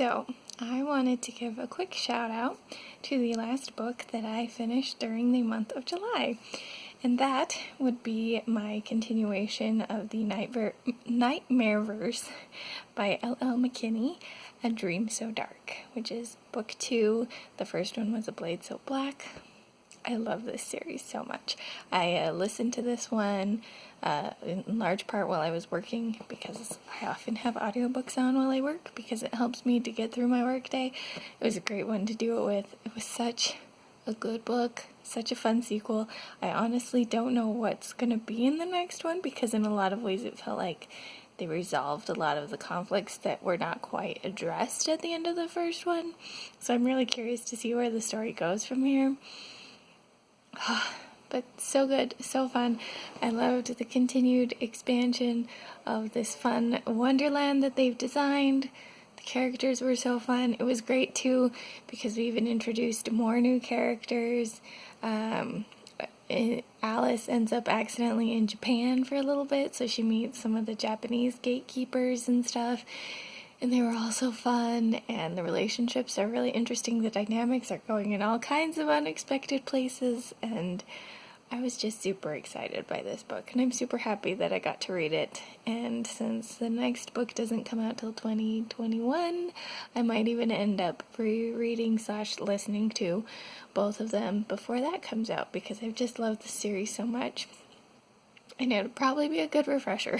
So, I wanted to give a quick shout out to the last book that I finished during the month of July. And that would be my continuation of the Nightmareverse by L.L. McKinney, A Dream So Dark, which is book 2. The first one was A Blade So Black. I love this series so much. I listened to this one in large part while I was working, because I often have audiobooks on while I work because it helps me to get through my workday. It was a great one to do it with. It was such a good book, such a fun sequel. I honestly don't know what's going to be in the next one, because in a lot of ways it felt like they resolved a lot of the conflicts that were not quite addressed at the end of the first one. So I'm really curious to see where the story goes from here. But so good, so fun. I loved the continued expansion of this fun wonderland that they've designed. The characters were so fun. It was great too, because we even introduced more new characters. Alice ends up accidentally in Japan for a little bit, so she meets some of the Japanese gatekeepers and stuff. And they were all so fun, and the relationships are really interesting. The dynamics are going in all kinds of unexpected places, and I was just super excited by this book, and I'm super happy that I got to read it. And since the next book doesn't come out till 2021, I might even end up rereading / listening to both of them before that comes out, because I've just loved the series so much. And it would probably be a good refresher.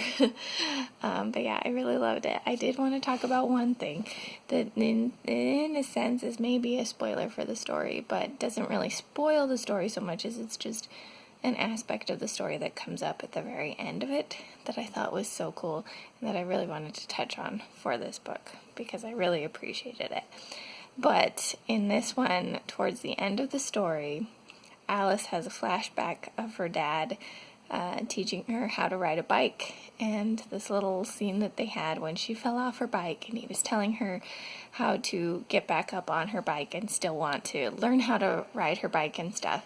But yeah, I really loved it. I did want to talk about one thing that in a sense is maybe a spoiler for the story, but doesn't really spoil the story so much as it's just an aspect of the story that comes up at the very end of it that I thought was so cool, and that I really wanted to touch on for this book because I really appreciated it. But in this one, towards the end of the story, Alice has a flashback of her dad teaching her how to ride a bike, and this little scene that they had when she fell off her bike, and he was telling her how to get back up on her bike and still want to learn how to ride her bike and stuff.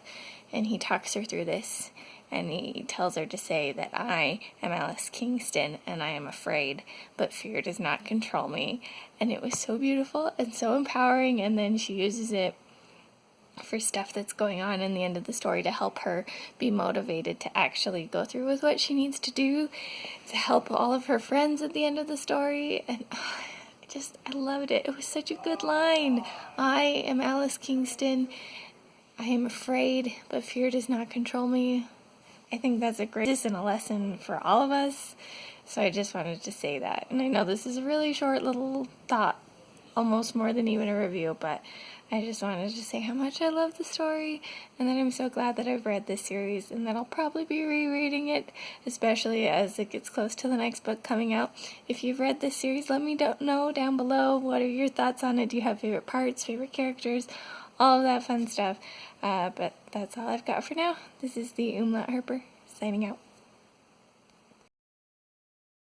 And he talks her through this, and he tells her to say that I am Alice Kingston, and I am afraid, but fear does not control me. And it was so beautiful and so empowering, and then she uses it for stuff that's going on in the end of the story to help her be motivated to actually go through with what she needs to do, to help all of her friends at the end of the story. And I loved it. It was such a good line. I am Alice Kingston. I am afraid, but fear does not control me. I think that's a great and a lesson for all of us. So I just wanted to say that. And I know this is a really short little thought, almost more than even a review, but I just wanted to say how much I love the story, and that I'm so glad that I've read this series, and that I'll probably be rereading it, especially as it gets close to the next book coming out. If you've read this series, let me know down below. What are your thoughts on it? Do you have favorite parts, favorite characters, all of that fun stuff? But that's all I've got for now. This is the Umlaut Harper, signing out.